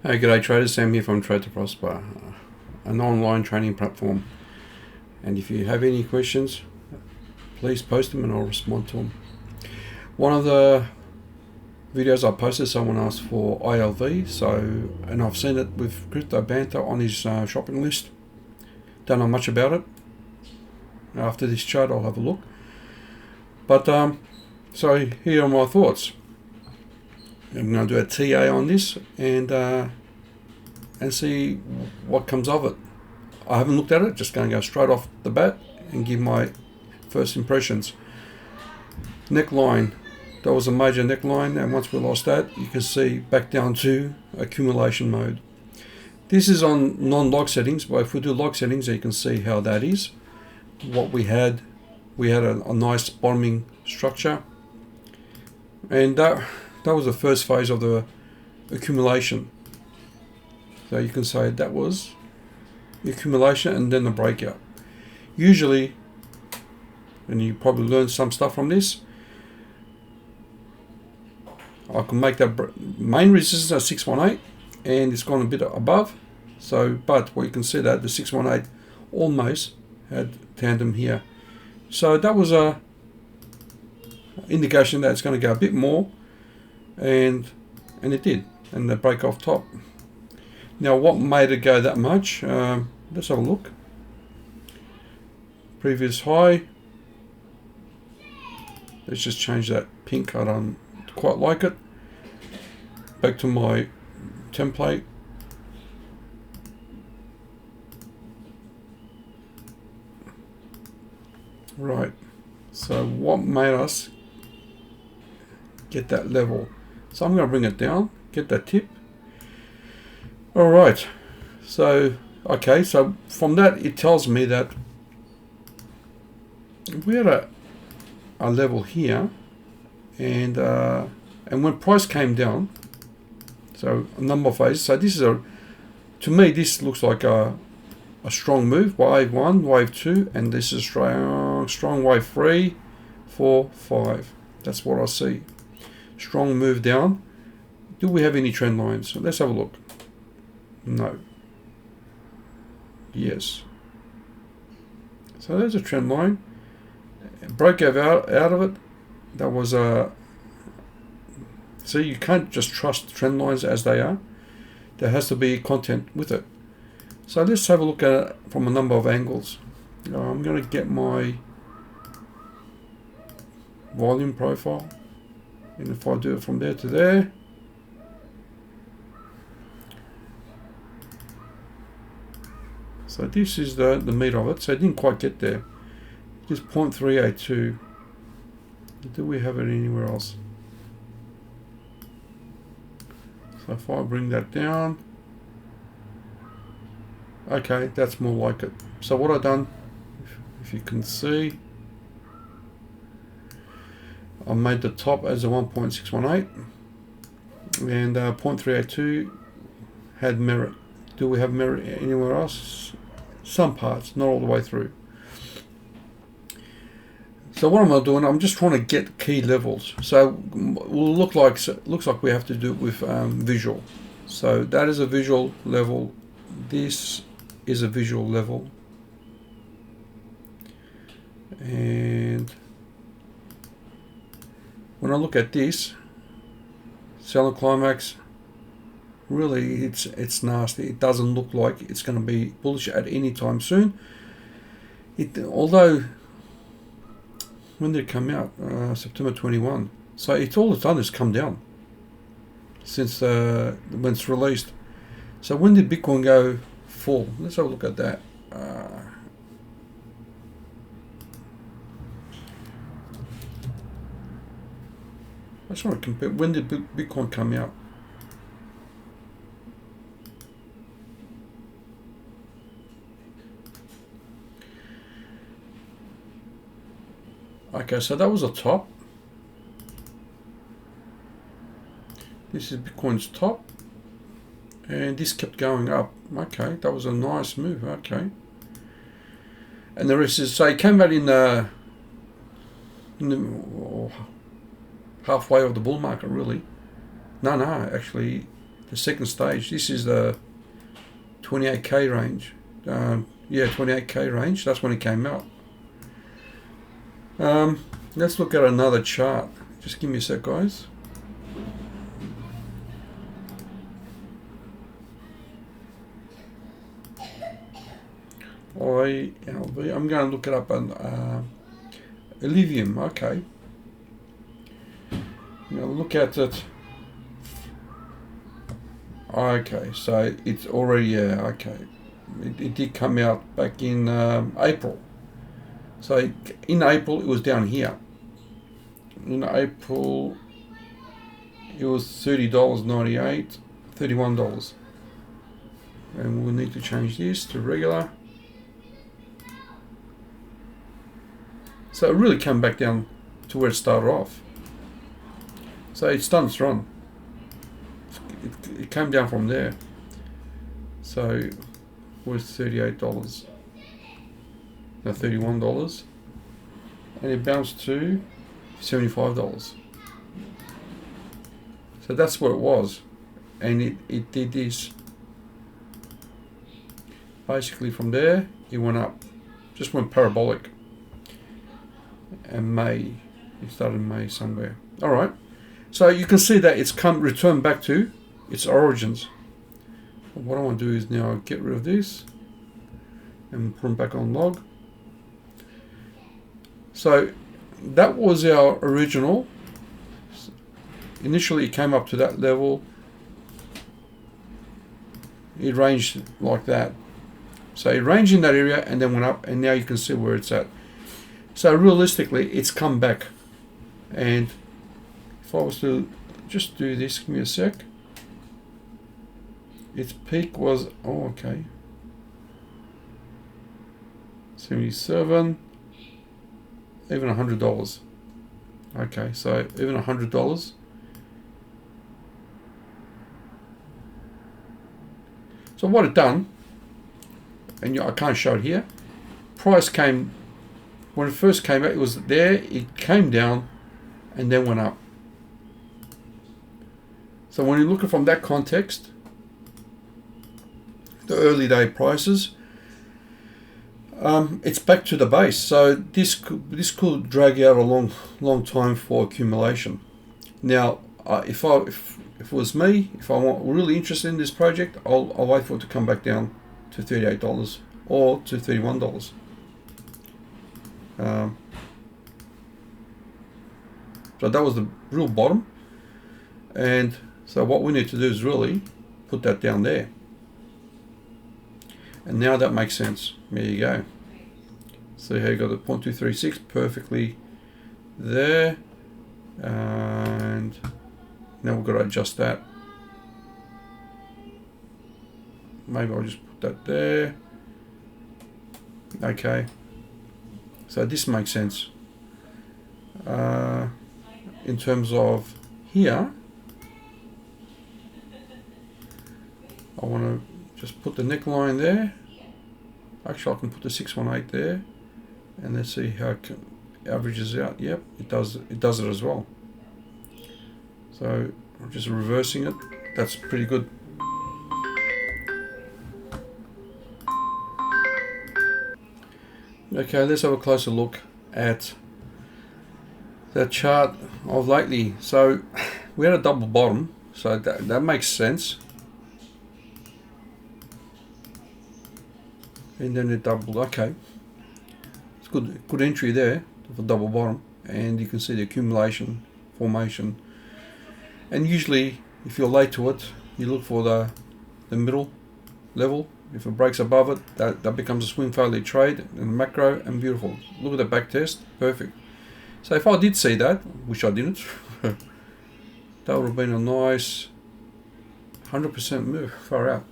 Hey, g'day traders, Sam here from Trade to Prosper, an online training platform. And if you have any questions, please post them and I'll respond to them. One of the videos I posted, someone asked for ILV, and I've seen it with Crypto Banter on his shopping list. Don't know much about it. After this chart, I'll have a look. But so here are my thoughts. I'm going to do a TA on this and see what comes of it. I haven't looked at it, just going to go straight off the bat and give my first impressions. Neckline, that was a major neckline, and once we lost that, you can see back down to accumulation mode. This is on non-log settings, but if we do log settings, you can see how that is. What we had a nice bottoming structure, and that was the first phase of the accumulation. So you can say that was the accumulation and then the breakout. Usually, and you probably learned some stuff from this, I can make that main resistance at 618 and it's gone a bit above. But you can see that the 618 almost had tandem here. So that was a indication that it's going to go a bit more, and it did, and the break off top. Now, what made it go that much? Let's have a look. Previous high. Let's just change that pink. I don't quite like it. Back to my template. Right. So what made us get that level? So I'm going to bring it down, get that tip. All right. So from that, it tells me that we had a level here, and when price came down, so a number of phases. So this is to me, this looks like a strong move. Wave 1, wave 2, and this is strong wave 3, 4, 5. That's what I see. Strong move down. Do we have any trend lines? Let's have a look. No. Yes. So there's a trend line. It broke out of it. That was a. See, you can't just trust trend lines as they are. There has to be content with it. So let's have a look at it from a number of angles. I'm going to get my volume profile, and if I do it from there to there, so this is the meat of it. So I didn't quite get there. Just 0.382. Do we have it anywhere else? So if I bring that down, okay, that's more like it. So what I've done, if you can see, I made the top as a 1.618 and 0.382 had merit. Do we have merit anywhere else? Some parts, not all the way through. So what am I doing? I'm just trying to get key levels. So looks like we have to do it with visual. So that is a visual level. This is a visual level. And when I look at this, seller climax, really it's nasty. It doesn't look like it's going to be bullish at any time soon. Although, when did it come out? September 21. So it's all it's done is come down since when it's released. So when did Bitcoin go full? Let's have a look at that. I just want to compare. When did Bitcoin come out? Okay, so that was a top. This is Bitcoin's top. And this kept going up. Okay, that was a nice move. Okay. And the rest is, so it came out in the halfway of the bull market, really. No, actually, the second stage. This is the 28k range. Yeah, 28k range. That's when it came out. Let's look at another chart. Just give me a sec, guys. I'm going to look it up on lithium. Okay. Now look at it. Okay, so it's already, yeah, okay. It did come out back in April. So in April it was down here. In April it was $30.98, $31. And we'll need to change this to regular. So it really came back down to where it started off. So it's done strong. It came down from there. So was $38. No, $31. And it bounced to $75. So that's where it was. And it did this. Basically from there, it went up. Just went parabolic. And May, it started in May somewhere. Alright. So you can see that it's returned back to its origins. What I want to do is now get rid of this and put them back on log. So that was our original. Initially it came up to that level. It ranged like that. So it ranged in that area and then went up, and now you can see where it's at. So realistically it's come back. And if I was to just do this, give me a sec. Its peak was, oh okay, 77, even $100. Okay, so even $100. So what it done, and I can't show it here, price came, when it first came out, it was there, it came down and then went up. So when you look at it from that context, the early day prices, it's back to the base. So this could drag out a long time for accumulation. Now, if it was me, if I'm really interested in this project, I'll wait for it to come back down to $38 or to $31. So that was the real bottom, and so what we need to do is really put that down there. And now that makes sense. There you go. So here you got the 0.236 perfectly there, and now we've got to adjust that. Maybe I'll just put that there. Okay. So this makes sense. In terms of here, I want to just put the neckline there. Actually, I can put the 618 there, and let's see how it averages out. Yep, it does it as well. So I'm just reversing it. That's pretty good. Okay, let's have a closer look at that chart of lately. So we had a double bottom, so that makes sense. And then it doubled. Okay, it's good entry there for double bottom, and you can see the accumulation formation. And usually if you're late to it, you look for the middle level. If it breaks above it, that becomes a swing failure trade and a macro, and beautiful. Look at the back test, perfect. So if I did see that, which I didn't, that would have been a nice 100% move, far out.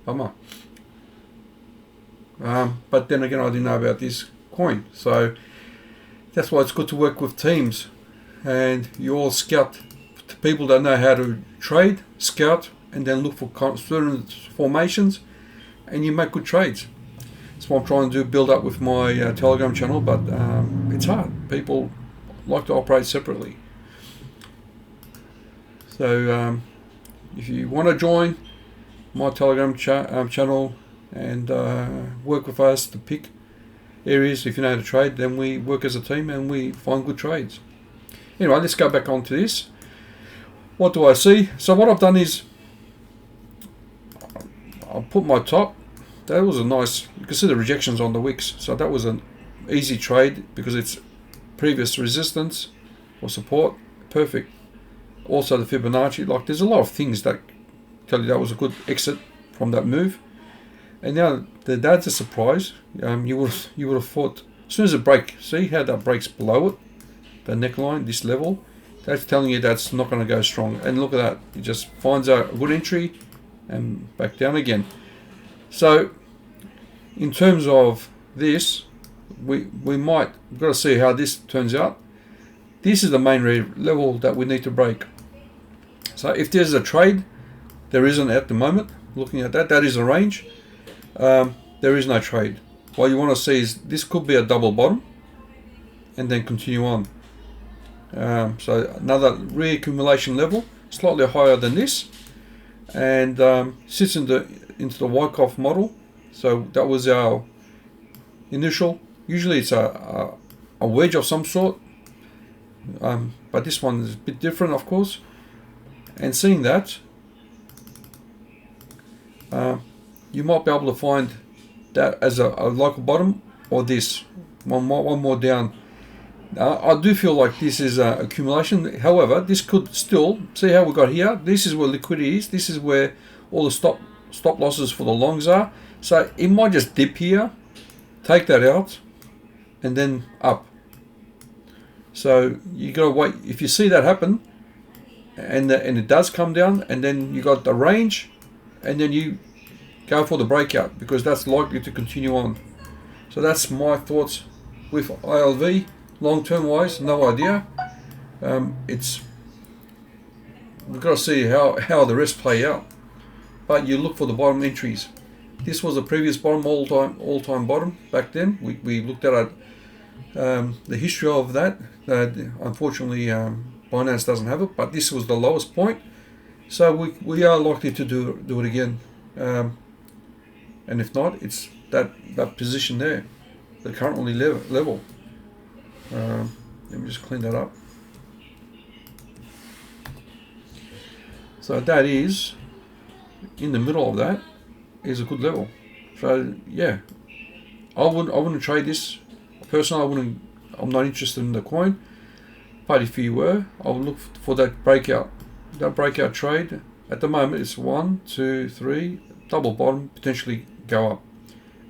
Bummer. But then again, I didn't know about this coin, so that's why it's good to work with teams, and you all scout people that know how to trade, scout, and then look for certain formations, and you make good trades. That's what I'm trying to do, build up with my Telegram channel, but it's hard. People like to operate separately. So if you want to join my Telegram channel and work with us to pick areas, if you know how to trade, then we work as a team and we find good trades. Anyway, let's go back onto this. What do I see? So what I've done is I'll put my top. That was a nice, you can see the rejections on the wicks, so that was an easy trade because it's previous resistance or support. Perfect. Also the Fibonacci, like there's a lot of things that tell you that was a good exit from that move. And now that's a surprise. You would have thought as soon as it breaks, see how that breaks below it, the neckline, this level, that's telling you that's not going to go strong. And look at that, it just finds a good entry and back down again. So in terms of this, we've got to see how this turns out. This is the main level that we need to break. So if there's a trade, there isn't at the moment. Looking at that, that is a range. There is no trade. What you want to see is this could be a double bottom and then continue on. So another reaccumulation level, slightly higher than this, and sits into the Wyckoff model. So that was our initial. Usually it's a wedge of some sort, but this one is a bit different, of course. And seeing that, you might be able to find that as a local bottom, or this one more down. I do feel like this is accumulation. However, this could still, see how we got here. This is where liquidity is. This is where all the stop losses for the longs are. So it might just dip here, take that out, and then up. So you gotta wait. If you see that happen, and it does come down, and then you got the range, and then you go for the breakout because that's likely to continue on. So that's my thoughts with ILV. Long-term wise, no idea. We've got to see how the rest play out. But you look for the bottom entries. This was the previous bottom, all-time bottom back then. We looked at the history of that. Unfortunately, Binance doesn't have it, but this was the lowest point. So we are likely to do it again. And if not, it's that position there, the currently level. Let me just clean that up. So that is in the middle of that is a good level. So yeah, I wouldn't trade this personally. I'm not interested in the coin, but if you were, I would look for that breakout trade. At the moment it's 1, 2, 3 double bottom, potentially go up,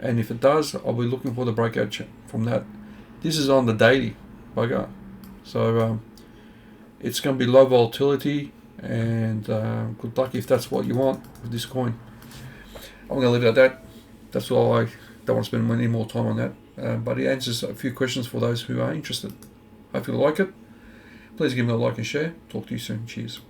and if it does, I'll be looking for the breakout from that. This is on the daily bugger, so it's going to be low volatility, and good luck if that's what you want with this coin. I'm going to leave it at that. That's all. I don't want to spend any more time on that, but it answers a few questions for those who are interested. Hope you like it. Please give me a like and share. Talk to you soon. Cheers.